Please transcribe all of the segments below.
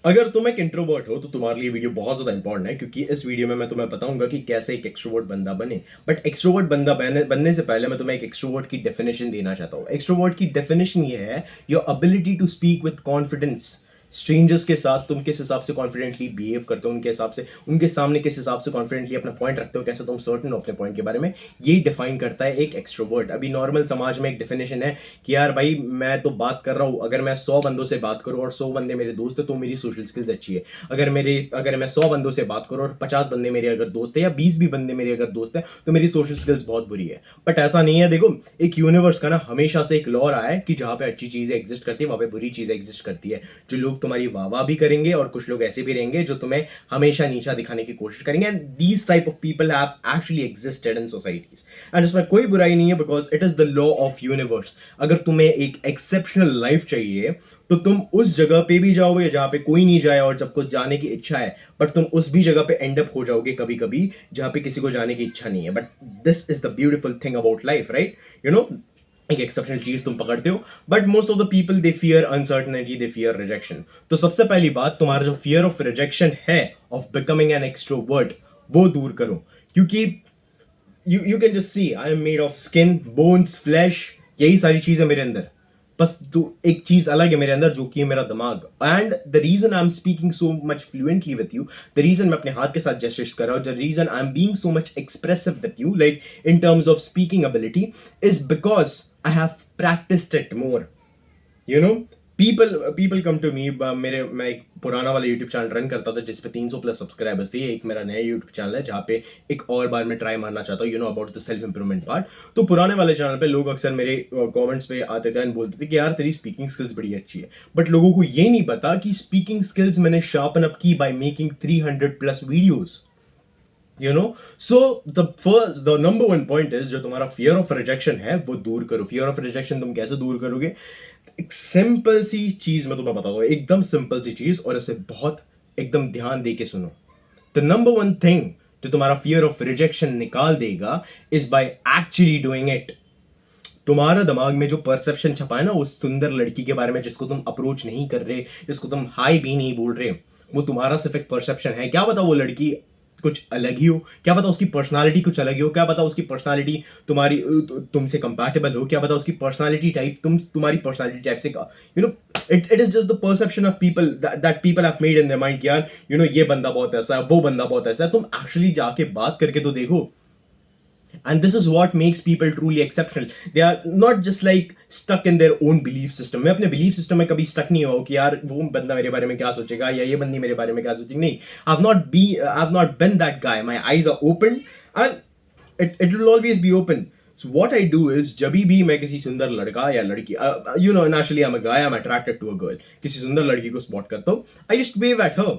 अगर तुम एक इंट्रोवर्ट हो तो तुम्हारे लिए वीडियो बहुत ज्यादा इंपॉर्टेंट है, क्योंकि इस वीडियो में मैं तुम्हें बताऊंगा कि कैसे एक एक्सट्रोवर्ट बंदा बने। बट एक्सट्रोवर्ट बंदा बनने से पहले मैं तुम्हें एक एक्सट्रोवर्ट की डेफिनेशन देना चाहता हूँ। एक्सट्रोवर्ट की डेफिनेशन ये है: your ability to speak with confidence. Strangers के साथ तुम किस हिसाब से कॉन्फिडेंटली बिहेव करते हो, उनके हिसाब से, उनके सामने किस हिसाब से कॉन्फिडेंटली अपना पॉइंट रखते हो, कैसे तुम सर्टन हो अपने पॉइंट के बारे में, ये डिफाइन करता है एक एक्सट्रोवर्ट। अभी नॉर्मल समाज में एक डेफिनेशन है कि यार भाई मैं तो बात कर रहा हूँ, अगर मैं 100 बंदों से बात करूँ और 100 बंदे मेरे दोस्त है तो मेरी सोशल स्किल्स अच्छी है। अगर मैं 100 बंदों से बात करूँ और 50 बंदे मेरे अगर दोस्त है या 20 भी बंदे मेरे अगर दोस्त है तो मेरी सोशल स्किल्स बहुत बुरी है। बट ऐसा नहीं है। देखो, एक यूनिवर्स का ना हमेशा से एक लॉ रहा है कि जहां पे अच्छी चीजें एग्जिस्ट करती है वहां पे बुरी चीजें एग्जिस्ट करती है। जो लोग तुम्हारी वाह भी करेंगे और कुछ लोग ऐसे भी रहेंगे जो तुम्हें हमेशा नीचा दिखाने की कोशिश करेंगे। And these type of people have actually existed in societies. And इसमें कोई बुराई नहीं है, because it is the law of universe. अगर तुम्हें एक एक्सेप्शनल लाइफ चाहिए तो तुम उस जगह पे भी जाओगे जहां पे कोई नहीं जाए और जब कुछ जाने की इच्छा है, बट तुम उस भी जगह पे एंड अप हो जाओगे कभी कभी जहां पे किसी को जाने की इच्छा नहीं है। But this is the beautiful thing about life, right? You know, एक एक्सेप्शनल चीज तुम पकड़ते हो, but most of the people they fear uncertainty, they fear rejection. तो सबसे पहली बात, तुम्हारा जो फियर ऑफ रिजेक्शन है, ऑफ बिकमिंग एन एक्सट्रोवर्ट, वो दूर करो। क्योंकि you can just see I am made of skin, bones, flash, यही सारी चीजें मेरे अंदर। बस तो एक चीज अलग है मेरे अंदर, जो कि है मेरा दिमाग। And the reason I am speaking so much fluently with you, the reason मैं अपने हाथ के साथ जेस्चर्स कर रहा हूँ, the reason I am being so much expressive with you, like in terms of speaking ability, is because I have practised it more. You know, people come to me. मैं एक पुराना वाला यूट्यूब चैनल रन करता था जिसपे 300 plus subscribers थे। एक मेरा नया यूट्यूब चैनल है जहाँ पे एक और बार मैं ट्राई मारना चाहता हूँ, about the self improvement part. तो पुराने वाले चैनल पे लोग अक्सर मेरे कमेंट्स पे आते थे एंड बोलते थे कि यार तेरी स्पीकिंग स्किल्स बड़ी अच्छी है। बट लोगों को ये नहीं पता कि स्पीकिंग स्किल्स मैंने शार्पन अप की by making 300 plus videos. So the number one point is, जो तुम्हारा फियर ऑफ रिजेक्शन है वो दूर करो। फियर ऑफ रिजेक्शन तुम कैसे दूर करोगे? एक सिंपल सी चीज मैं तुम्हें बताता हूँ, एकदम सिंपल सी चीज, और इसे बहुत एकदम ध्यान दे के सुनो। द नंबर वन थिंग जो तुम्हारा फियर ऑफ रिजेक्शन निकाल देगा is by actually doing it. तुम्हारा दिमाग में जो परसेप्शन छपा है ना उस सुंदर लड़की के बारे में, जिसको तुम अप्रोच नहीं कर रहे, जिसको तुम हाई भी नहीं बोल रहे, वो तुम्हारा सिर्फ एक परसेप्शन है। क्या पता वो लड़की कुछ अलग ही हो, क्या पता उसकी पर्सनालिटी कुछ अलग ही हो, क्या पता उसकी पर्सनालिटी तुमसे कंपैटिबल हो, क्या पता उसकी पर्सनालिटी टाइप तुम्हारी पर्सनालिटी टाइप से, it is just the perception of people that people have made in their mind कि यार ये बंदा बहुत ऐसा है, वो बंदा बहुत ऐसा है। तुम एक्चुअली जाके बात करके तो देखो। And this is what makes people truly exceptional. They are not just like stuck in their own belief system. मैं अपने belief system में कभी stuck नहीं हुआ कि यार वो बंदा मेरे बारे में क्या सोचेगा या ये बंदी मेरे बारे में क्या सोचेगी। नहीं, I've not been that guy. My eyes are open and it will always be open. So what I do is जब भी मैं किसी सुंदर लड़का या लड़की, naturally I'm a guy, I'm attracted to a girl, किसी सुंदर लड़की को spot करता हूँ, I just wave at her.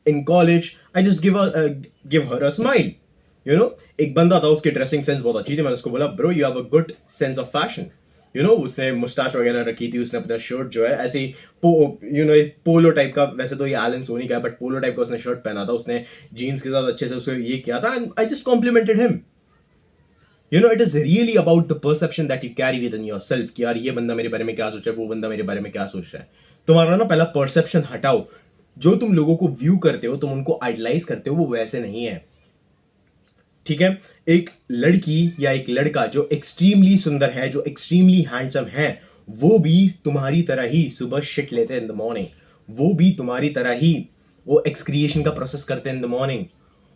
In college, I just give her a smile. एक बंदा था, उसकी ड्रेसिंग सेंस बहुत अच्छी थी, मैंने उसको बोला bro you have a good sense of fashion. उसने मुस्टाच वगैरह रखी थी, उसने अपना शर्ट जो है ऐसे ही पोलो टाइप का, वैसे तो ये एलन सोनी का है बट पोलो टाइप का उसने शर्ट पहना था, उसने जीन्स के साथ अच्छे से उसे ये किया था and I just complimented him. It is really about the perception that you carry with in your self कि यार ये बंदा मेरे बारे में क्या सोच रहा है, वो बंदा मेरे बारे में क्या सोच रहा है। तुम्हारा ना पहला परसेप्शन हटाओ। जो तुम लोगों को व्यू करते हो, तुम उनको आइडलाइज करते हो, वो वैसे नहीं है। ठीक है? एक लड़की या एक लड़का जो एक्सट्रीमली सुंदर है, जो एक्सट्रीमली हैंडसम है, वो भी तुम्हारी तरह ही सुबह शिट लेते हैं इन द मॉर्निंग। वो भी तुम्हारी तरह ही वो एक्सक्रिएशन का प्रोसेस करते हैं इन द मॉर्निंग।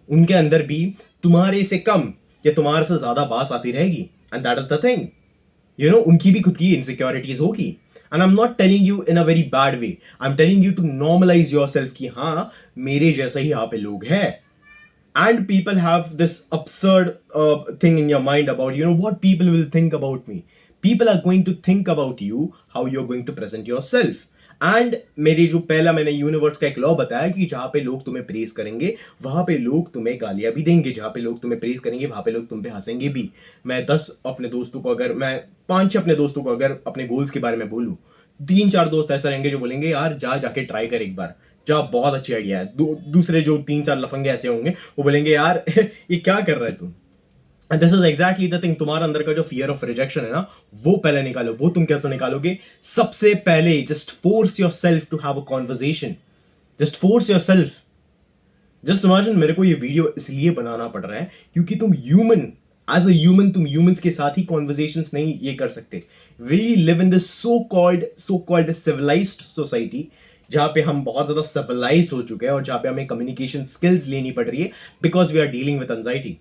उनके अंदर भी तुम्हारे से कम या तुम्हारे से ज्यादा बास आती रहेगी। And that is the thing. उनकी भी खुद की इनसिक्योरिटीज होगी। And I am not telling you in a very bad way, I am telling you to normalize yourself कि हाँ मेरे जैसा ही यहाँ पे लोग हैं। And people have this absurd thing in your mind about what people will think about me. People are going to think about you, how you're going to present yourself. And मेरे जो पहला मैंने यूनिवर्स का एक law बताया कि जहां पे लोग तुम्हें प्रेज करेंगे वहां पे लोग तुम्हें गालियां भी देंगे, जहां पे लोग तुम्हें प्रेज करेंगे वहां पे लोग तुम पे हंसेंगे भी। मैं 10 अपने दोस्तों को अगर मैं 5-6 अपने दोस्तों को अगर अपने गोल्स के बारे में बोलूं, 3-4 दोस्त ऐसा रहेंगे जो बोलेंगे यार जाके ट्राई कर एक बार, जा बहुत अच्छी आइडिया है। दूसरे जो 3-4 लफंगे ऐसे होंगे वो बोलेंगे यार ये क्या कर रहा है तू। And this is exactly the thing. तुम्हारा अंदर का जो फियर ऑफ रिजेक्शन है ना, वो पहले निकालो। वो तुम कैसे निकालोगे? सबसे पहले just force yourself to have a conversation. Just force yourself. Just imagine, मेरे को ये वीडियो इसलिए बनाना पड़ रहा है क्योंकि तुम ह्यूमन, एज अ ह्यूमन तुम ह्यूमंस के साथ ही कॉन्वर्जेशंस नहीं ये कर सकते। We live in this so called civilised society, जहां पे हम बहुत ज्यादा सिविलाइज्ड हो चुके हैं और जहां पे हमें कम्युनिकेशन स्किल्स लेनी पड़ रही है because we are dealing with anxiety.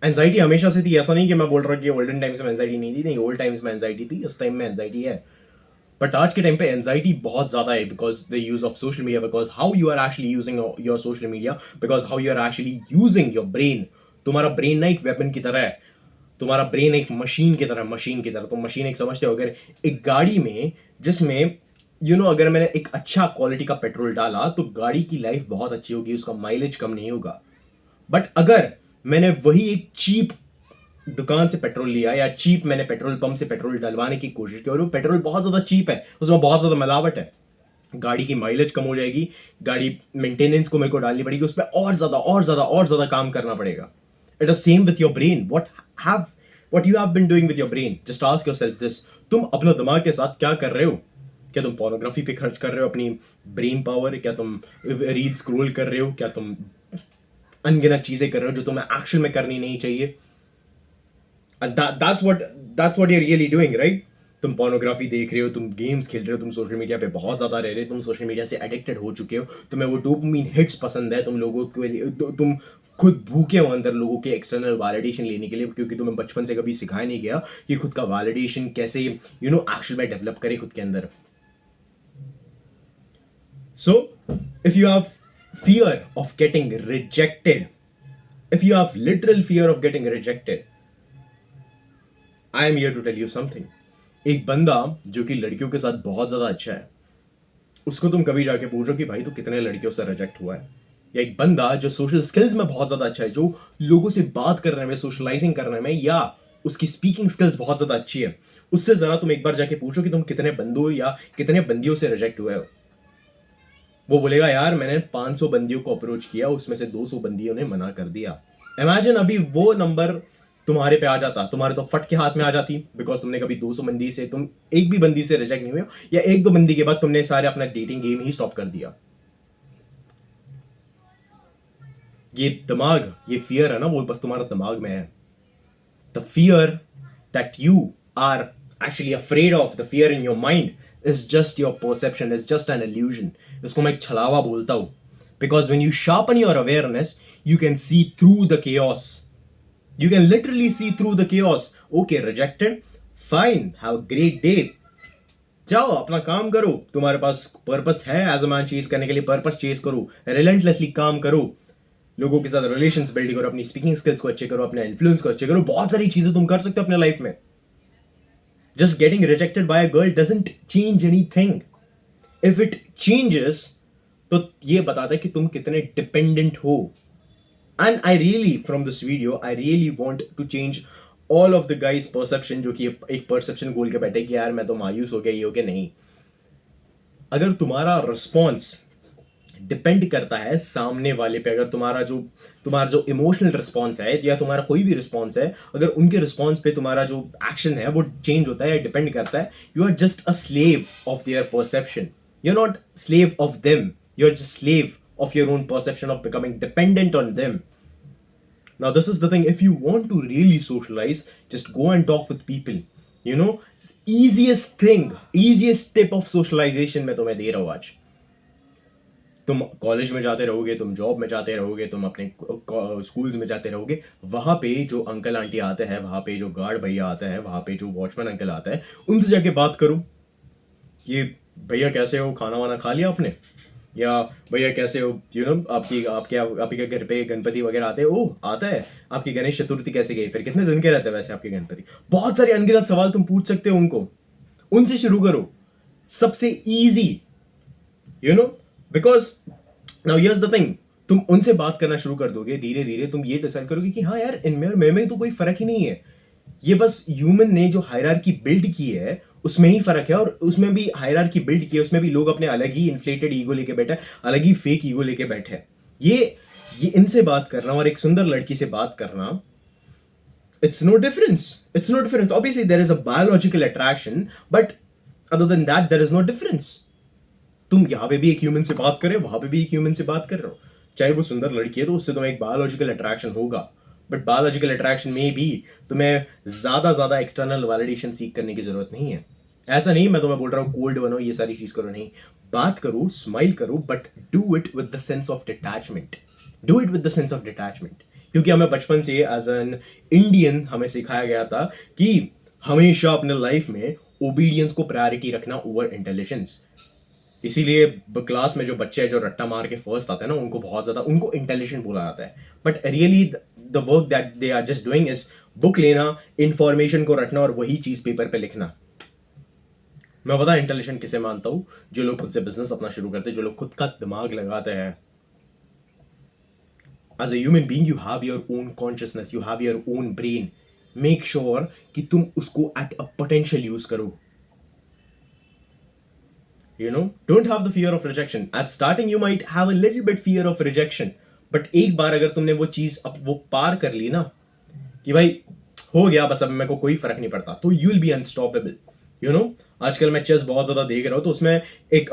Anxiety हमेशा से थी, ऐसा नहीं कि मैं बोल रहा कि ओल्डन टाइम्स में एंजाइटी नहीं थी, नहीं, ओल्ड टाइम्स में एंजाइटी थी, इस टाइम में एंजाइटी है। बट आज के टाइम पे एंजाइटी बहुत ज्यादा है because the use of social media, because how you are actually using your social media, because how you are actually using your brain. तुम्हारा ब्रेन ना एक वेपन की तरह है, तुम्हारा ब्रेन एक मशीन की तरह। तुम मशीन एक समझते हो, अगर एक गाड़ी में जिसमें अगर मैंने एक अच्छा क्वालिटी का पेट्रोल डाला तो गाड़ी की लाइफ बहुत अच्छी होगी, उसका माइलेज कम नहीं होगा। बट अगर मैंने वही एक चीप दुकान से पेट्रोल लिया या चीप मैंने पेट्रोल पंप से पेट्रोल डलवाने की कोशिश की और वो पेट्रोल बहुत ज़्यादा चीप है, उसमें बहुत ज़्यादा मिलावट है, गाड़ी की माइलेज कम हो जाएगी, गाड़ी मेंटेनेंस को मेरे को डालनी पड़ेगी, उस पर और ज़्यादा काम करना पड़ेगा। It is same with your brain. What you have been doing with your brain, just ask yourself this. तुम अपने दिमाग के साथ क्या कर रहे हो? क्या तुम पोर्नोग्राफी पे खर्च कर रहे हो अपनी ब्रेन पावर? क्या तुम रील स्क्रॉल कर रहे हो? क्या तुम अनगिनत चीजें कर रहे हो जो तुम्हें एक्शन में करनी नहीं चाहिए? that's what you're really doing, right? तुम पोर्नोग्राफी देख रहे हो, तुम गेम्स खेल रहे हो, तुम सोशल मीडिया पे बहुत ज्यादा रह रहे हो, तुम सोशल मीडिया से एडिक्टेड हो चुके हो, तुम्हें वो डोपामाइन हिट्स पसंद है, तुम लोगों के लिए तुम खुद भूखे हो अंदर लोगों के एक्सटर्नल वैलिडेशन लेने के लिए, क्योंकि तुम्हें बचपन से कभी सिखाया नहीं गया कि खुद का वैलिडेशन कैसे एक्चुअल में डेवलप करे खुद के अंदर। So if you have fear of getting rejected, if you have literal fear of getting rejected, I am here to tell you something. एक बंदा जो कि लड़कियों के साथ बहुत ज्यादा अच्छा है, उसको तुम कभी जाके पूछो कि भाई तू कितने लड़कियों से रिजेक्ट हुआ है? या एक बंदा जो सोशल स्किल्स में बहुत ज्यादा अच्छा है, जो लोगों से बात करने में, सोशलाइजिंग करने में, या उसकी स्पीकिंग स्किल्स बहुत ज्यादा अच्छी है, उससे जरा तुम एक बार जाके पूछो कि तुम कितने बंदों या कितने बंदियों से रिजेक्ट हुए हो। वो बोलेगा यार मैंने 500 बंदियों को अप्रोच किया, उसमें से 200 बंदियों ने मना कर दिया। इमेजिन अभी वो नंबर तुम्हारे पे आ जाता, तुम्हारे तो फट के हाथ में आ जाती, बिकॉज तुमने कभी 200 बंदी से, तुम एक भी बंदी से रिजेक्ट नहीं हुए हो, या एक दो बंदी के बाद तुमने सारे अपना डेटिंग गेम ही स्टॉप कर दिया। ये दिमाग, ये फियर है ना, वो बस तुम्हारा दिमाग में है। The fear that you are actually afraid of, the fear in your mind is just your perception, is just an illusion. इसको मैं एक छलावा बोलता हूं, because when you sharpen your awareness you can see through the chaos. You can literally see through the chaos. Okay, rejected, fine, have a great day. जाओ अपना काम करो, तुम्हारे पास पर्पस है एज अ मैन चेस करने के लिए, purpose chess करो, रिलेंटलेसली काम करो, लोगों के साथ रिलेशंस बिल्ड करो, अपनी स्पीकिंग स्किल्स को अच्छे करो, अपने इन्फ्लुएंस को अच्छे करो, बहुत सारी चीजें तुम कर सकते हो अपने लाइफ में। Just getting rejected by a girl doesn't change anything. If it changes तो ये बताता है कि तुम कितने डिपेंडेंट हो। And I really, from this video, I really want to change all of the guys' perception, जो कि एक perception गोल के बैठे कि यार मैं तो मायूस हो गया, ये हो गया। नहीं, अगर तुम्हारा रिस्पॉन्स डिपेंड करता है सामने वाले पे, अगर तुम्हारा जो इमोशनल रिस्पॉन्स है या तुम्हारा कोई भी रिस्पॉन्स है, अगर उनके रिस्पॉन्स पे तुम्हारा जो एक्शन है वो चेंज होता है या डिपेंड करता है, you are just a slave of their perception, you are not slave of them, you are just slave of your own perception of becoming dependent on them. Now, this is the thing. If you want to really socialize, just go and talk with people. Easiest thing, easiest tip of socialization मैं तुम्हें दे रहा हूँ आज। तुम college में जाते रहोगे, तुम जॉब में जाते रहोगे, तुम अपने स्कूल्स में जाते रहोगे, वहाँ पे जो अंकल आंटी आते हैं, वहाँ पे जो गार्ड भैया आते हैं, वहाँ पे जो वॉचमैन अंकल आता है, उनसे जाके बात करो कि भैया कैसे हो, खाना वाना खा लिया आपने, या भैया कैसे हो, आपके घर पे गणपति वगैरह आते हैं, ओह आता है, आपकी गणेश चतुर्थी कैसे गई, फिर कितने दिन के रहते हैं वैसे आपके गणपति। बहुत सारे अनगिनत सवाल तुम पूछ सकते हो उनको, उनसे शुरू करो, सबसे easy, because now here's the thing, तुम उनसे बात करना शुरू कर दोगे, धीरे धीरे तुम ये डिसाइड करोगे कि हाँ यार इनमें और मैं में तो कोई फर्क ही नहीं है, ये बस ह्यूमन ने जो हायरार्की बिल्ड की है उसमें ही फर्क है, और उसमें भी हायरार्की बिल्ड की है, उसमें भी लोग अपने अलग ही इन्फ्लेटेड ईगो लेके बैठे, अलग ही फेक ईगो लेके बैठे। ये इनसे बात करना और एक सुंदर लड़की से बात करना, it's no difference. Obviously there is a biological attraction, but other than that there is no difference. तुम यहाँ पे भी एक ह्यूमन से बात कर रहे हो, वहां पे भी एक ह्यूमन से बात कर रहे हो, चाहे वो सुंदर लड़की है तो उससे तुम्हें एक बायोलॉजिकल अट्रैक्शन होगा, बट बायोलॉजिकल अट्रैक्शन में भी तुम्हें ज्यादा एक्सटर्नल वैलिडेशन सीख करने की जरूरत नहीं है। ऐसा नहीं मैं तुम्हें बोल रहा हूँ कोल्ड बनो, ये सारी चीज करो, नहीं, बात करो, स्माइल करो, but do it with the sense of detachment. Do it with the sense of detachment, क्योंकि हमें बचपन से एज एन इंडियन हमें सिखाया गया था कि हमेशा अपने लाइफ में ओबीडियंस को प्रायोरिटी रखना ओवर इंटेलिजेंस। इसीलिए क्लास में जो बच्चे हैं जो रट्टा मार के फर्स्ट आते हैं ना, उनको बहुत ज्यादा उनको इंटेलिजेंट बोला जाता है, but really the work that they are just doing is book लेना, इंफॉर्मेशन को रखना और वही चीज पेपर पे लिखना। मैं पता इंटेलिजेंट किसे मानता हूं? जो लोग खुद से बिजनेस अपना शुरू करते हैं, जो लोग खुद का दिमाग लगाते हैं। As a human being you have your own consciousness, you have your own brain. Make sure कि तुम उसको एट अ पोटेंशियल यूज करो। Don't have the fear of rejection. At starting you might have a little bit fear of rejection, but एक बार अगर तुमने वो चीज अब वो पार कर ली ना कि भाई हो गया बस, अब मेरे को कोई फर्क नहीं पड़ता, तो यू विल बी अनस्टॉपेबल। आजकल मैं चेस बहुत ज्यादा देख रहा हूँ, तो उसमें एक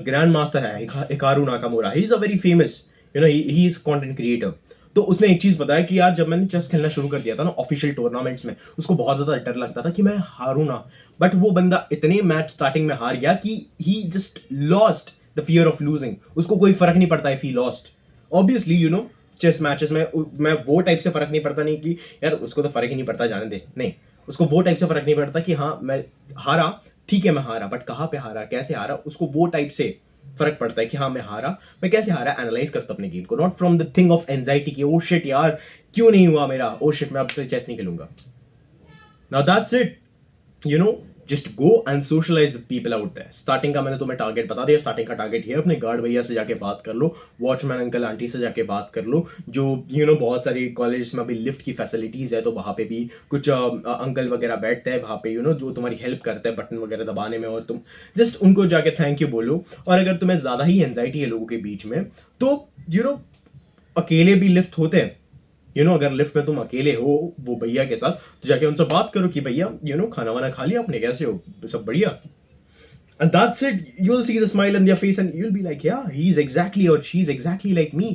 ग्रैंड मास्टर है Hikaru Nakamura, he is a very famous, he is content creator. तो उसने एक चीज बताया कि यार जब मैंने चेस खेलना शुरू कर दिया था ना ऑफिशियल टूर्नामेंट्स में, उसको बहुत ज्यादा डर लगता था कि मैं हारू ना, बट वो बंदा इतने मैच स्टार्टिंग में हार गया कि he just lost the fear of losing. उसको कोई फर्क नहीं पड़ता if he lost. Obviously chess matches में मैं वो टाइप से फर्क नहीं पड़ता, नहीं कि यार उसको तो फर्क ही नहीं पड़ता, जाने दे, नहीं, उसको वो टाइप से फर्क नहीं पड़ता कि हाँ मैं हारा, ठीक है मैं हारा, बट कहाँ पे हारा, कैसे हारा, उसको वो टाइप से फर्क पड़ता है कि हाँ मैं हारा, मैं कैसे हारा, एनालाइज करता अपने गेम को, not from the thing of anxiety कि ओ शिट यार क्यों नहीं हुआ मेरा, ओ शिट मैं अब से चेस नहीं खेलूंगा। Now that's it, just go and socialise with people out there. Starting का मैंने तुम्हें टारगेट बता दिया, स्टार्टिंग का टारगेट है अपने गार्ड भैया से जाके बात कर लो, वॉचमैन अंकल आंटी से जाके बात कर लो, जो बहुत सारी कॉलेज में अभी लिफ्ट की फैसिलिटीज है, तो वहाँ पे भी कुछ अंकल वगैरह बैठते हैं वहाँ पे, जो तुम्हारी हेल्प करते हैं बटन वगैरह दबाने में, और तुम जस्ट उनको जाके थैंक यू बोलो। और अगर तुम्हें ज्यादा ही एंजाइटी है लोगों के बीच में, तो अकेले भी लिफ्ट होते हैं, अगर लिफ्ट में तुम अकेले हो वो भैया के साथ, तो जाके उनसे बात करो कि भैया खाना वाना खा लिया आपने, कैसे हो, सब बढ़िया, and that's it. You'll see the smile on their face and you'll be like yeah, he's exactly or she's exactly like me,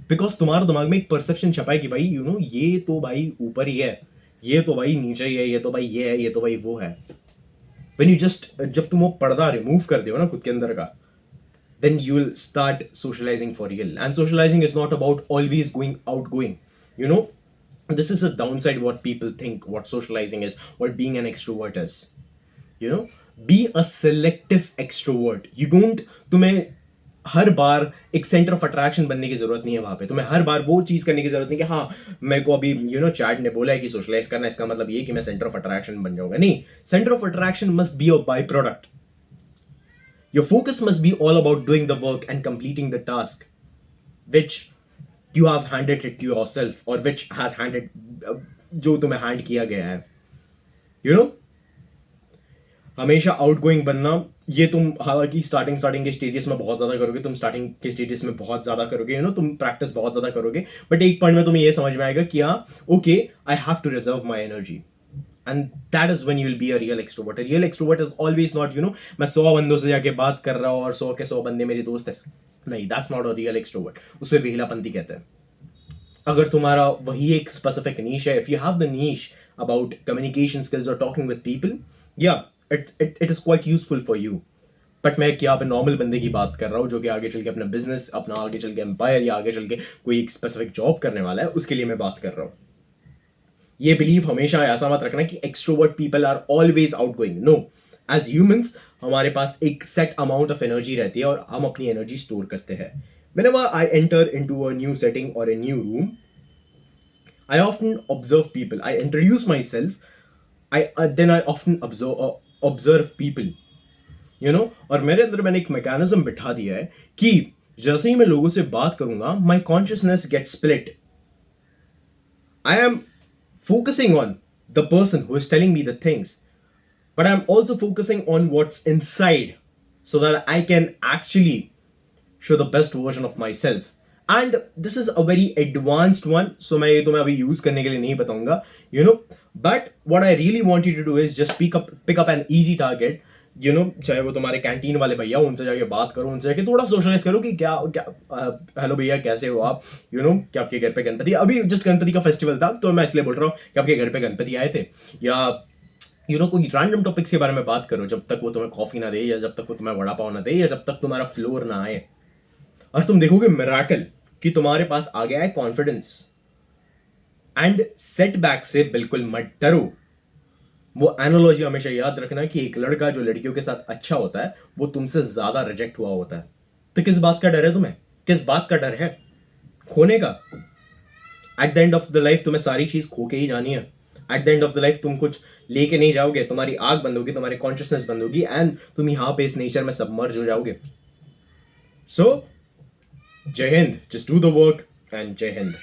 because तुम्हारे दिमाग में एक परसेप्शन छपा है कि भाई ये तो भाई ऊपर ही है, ये तो भाई नीचे ही है, ये तो भाई ये है, ये तो भाई वो है। जब तुम वो पर्दा रिमूव कर दो ना खुद के अंदर का, then you will start socializing for real. And socializing is not about always going outgoing. This is a downside what people think what socializing is, what being an extrovert is. Be a selective extrovert. तुम्हें हर बार एक centre of attraction बनने की जरूरत नहीं है वहां पे, तुम्हें हर बार वो चीज करने की जरूरत नहीं कि हाँ मेरे को अभी चैट ने बोला है कि सोशलाइज करना, इसका मतलब ये कि मैं सेंटर ऑफ अट्रैक्शन बन जाऊंगा। नहीं, centre of attraction must be a by product. Your focus must be all about doing the work and completing the task which you have handed it to yourself, or which has handed जो तुम्हें hand किया गया है। हमेशा outgoing बनना, ये तुम हालांकि स्टार्टिंग के स्टेजेस में बहुत ज्यादा करोगे, तुम स्टार्टिंग के स्टेजेस में बहुत ज्यादा करोगे, तुम प्रैक्टिस बहुत ज्यादा करोगे, बट एक पॉइंट में तुम्हें ये समझ में आएगा कि हाँ okay, I have to reserve my energy, and that is when you'll be a real extrovert. A real extrovert is always not मैं 100 बंदों से जाके बात कर रहा हूँ और 100 के 100 बंदे मेरे दोस्त हैं, नहीं, that's not a real extrovert. उसे वेहिलापंती कहते हैं। अगर तुम्हारा वही एक स्पेसिफिक नीश है, if you have the niche about communication skills or talking with people, yeah, it is quite useful for you. But मैं क्या पे नॉर्मल बंदे की बात कर रहा हूँ जो कि आगे चल के अपना बिजनेस, अपना आगे चल के एम्पायर, या आगे चल के कोई एक स्पेसिफिक जॉब करने वाला है, उसके लिए मैं बात कर रहा हूँ। ये बिलीव हमेशा ऐसा मत रखना कि extrovert people are always outgoing. No, as humans हमारे पास एक सेट अमाउंट ऑफ एनर्जी रहती है और हम अपनी एनर्जी स्टोर करते हैं। Whenever I enter into a new setting or a new room, I often observe people. I introduce myself. Then I often observe people. और मेरे अंदर मैंने एक मैकेनिज्म बिठा दिया है कि जैसे ही मैं लोगों से बात करूंगा, my consciousness gets split. I am focusing on the person who is telling me the things, but I'm also focusing on what's inside so that I can actually show the best version of myself. And this is a very advanced one, so मैं ये तुम्हें अभी use करने के लिए नहीं बताऊंगा, but what I really want you to do is just pick up an easy target, चाहे वो तुम्हारे कैंटीन वाले भैया हो, उनसे जाके बात करो, उनसे जाके थोड़ा सोशलाइज करो कि क्या क्या हेलो भैया कैसे हो आप, कि आपके घर पे गणपति, अभी जस्ट गणपति का फेस्टिवल था तो मैं इसलिए बोल रहा हूँ कि आपके घर पे गणपति आए थे, या कोई रैंडम टॉपिक्स के बारे में बात करो जब तक वो तुम्हें कॉफी ना दे, या जब तक वो तुम्हें वड़ा पाव ना दे, या जब तक तुम्हारा फ्लोर ना आए, और तुम देखोगे मिराकल कि तुम्हारे पास आ गया है कॉन्फिडेंस। एंड सेटबैक से बिल्कुल मत डरो। वो एनालॉजी हमेशा याद रखना कि एक लड़का जो लड़कियों के साथ अच्छा होता है वो तुमसे ज्यादा रिजेक्ट हुआ होता है। तो किस बात का डर है तुम्हें? किस बात का डर है? खोने का। At the end of the life तुम्हें सारी चीज खो के ही जानी है। At the end of the life तुम कुछ लेके नहीं जाओगे, तुम्हारी आग बंद होगी, तुम्हारी कॉन्शियसनेस बंद होगी, एंड तुम यहां पे इस नेचर में सबमर्ज हो जाओगे। सो जय Hind, just do the work, and जय हिंद।